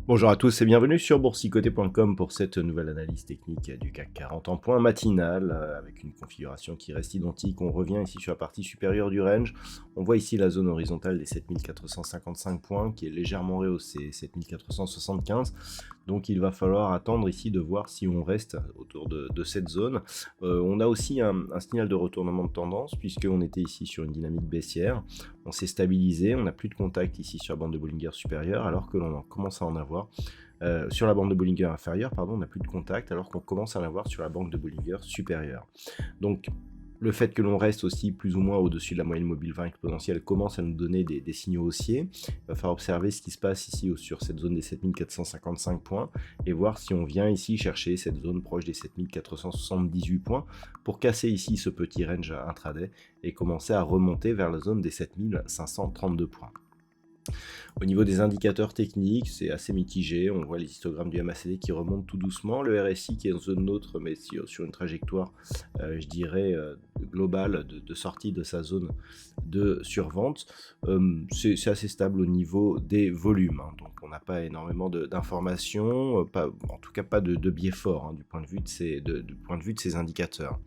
Bonjour à tous et bienvenue sur boursicoté.com pour cette nouvelle analyse technique du CAC 40 en point matinal avec une configuration qui reste identique. On revient ici sur la partie supérieure du range. On voit ici la zone horizontale des 7455 points qui est légèrement rehaussée, 7475. Donc il va falloir attendre ici de voir si on reste autour de cette zone. On a aussi un signal de retournement de tendance puisqu'on était ici sur une dynamique baissière. On s'est stabilisé, on n'a plus de contact ici sur la bande de Bollinger supérieure alors que l'on commence à en avoir. Sur la bande de Bollinger inférieure, pardon, on n'a plus de contact alors qu'on commence à en avoir sur la bande de Bollinger supérieure. Donc le fait que l'on reste aussi plus ou moins au-dessus de la moyenne mobile 20 exponentielle commence à nous donner des signaux haussiers. Il va falloir observer ce qui se passe ici sur cette zone des 7455 points et voir si on vient ici chercher cette zone proche des 7478 points pour casser ici ce petit range intraday et commencer à remonter vers la zone des 7532 points. Au niveau des indicateurs techniques, c'est assez mitigé. On voit les histogrammes du MACD qui remontent tout doucement. Le RSI qui est en zone neutre, mais sur une trajectoire, je dirais, globale de sortie de sa zone de survente. C'est assez stable au niveau des volumes. Donc on n'a pas énormément d'informations, en tout cas pas de biais fort du point de vue de ces indicateurs.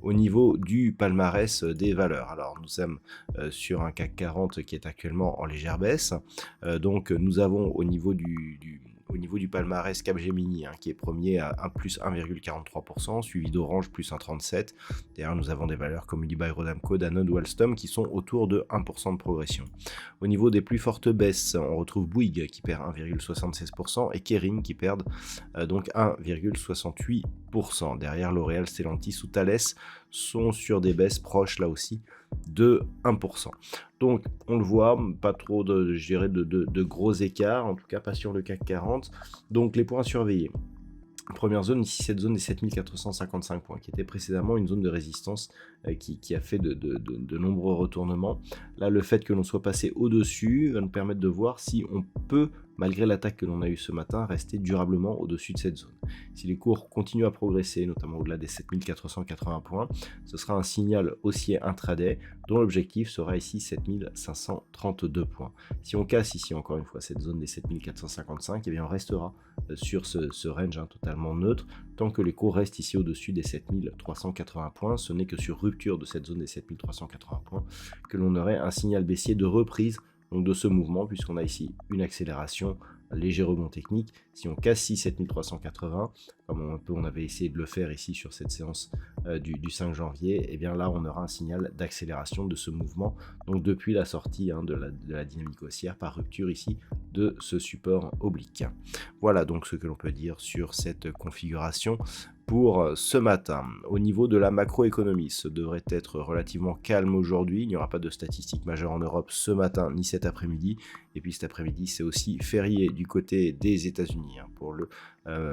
Au niveau du palmarès des valeurs, alors nous sommes sur un CAC 40 qui est actuellement en légère baisse. Donc nous avons au niveau du palmarès Capgemini qui est premier à plus 1,43%, suivi d'Orange plus 1,37%. D'ailleurs nous avons des valeurs comme Unibail-Rodamco, Danone ou Alstom qui sont autour de 1% de progression. Au niveau des plus fortes baisses, on retrouve Bouygues qui perd 1,76% et Kering qui perdent donc 1,68%. Derrière L'Oréal, Stellantis ou Thales sont sur des baisses proches là aussi de 1%. Donc on le voit, pas trop de gros écarts, en tout cas pas sur le CAC 40. Donc les points à surveiller. Première zone, ici cette zone des 7455 points, qui était précédemment une zone de résistance qui a fait de nombreux retournements. Là, le fait que l'on soit passé au-dessus va nous permettre de voir si on peut, malgré l'attaque que l'on a eue ce matin, rester durablement au-dessus de cette zone. Si les cours continuent à progresser, notamment au-delà des 7480 points, ce sera un signal haussier intraday dont l'objectif sera ici 7532 points. Si on casse ici encore une fois cette zone des 7455, eh bien on restera sur ce range totalement neutre tant que les cours restent ici au-dessus des 7380 points. Ce n'est que sur rupture de cette zone des 7380 points que l'on aurait un signal baissier de reprise donc de ce mouvement, puisqu'on a ici une accélération, un léger rebond technique. Si on casse 7380, comme on avait essayé de le faire ici sur cette séance du 5 janvier, et bien là on aura un signal d'accélération de ce mouvement, donc depuis la sortie de la dynamique haussière par rupture ici de ce support oblique. Voilà donc ce que l'on peut dire sur cette configuration pour ce matin. Au niveau de la macroéconomie, ce devrait être relativement calme aujourd'hui. Il n'y aura pas de statistiques majeures en Europe ce matin ni cet après-midi. Et puis cet après-midi, c'est aussi férié du côté des États-Unis pour le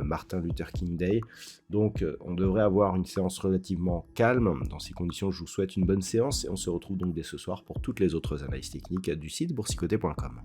Martin Luther King Day. Donc on devrait avoir une séance relativement calme. Dans ces conditions, je vous souhaite une bonne séance et on se retrouve donc dès ce soir pour toutes les autres analyses techniques du site boursicoté.com.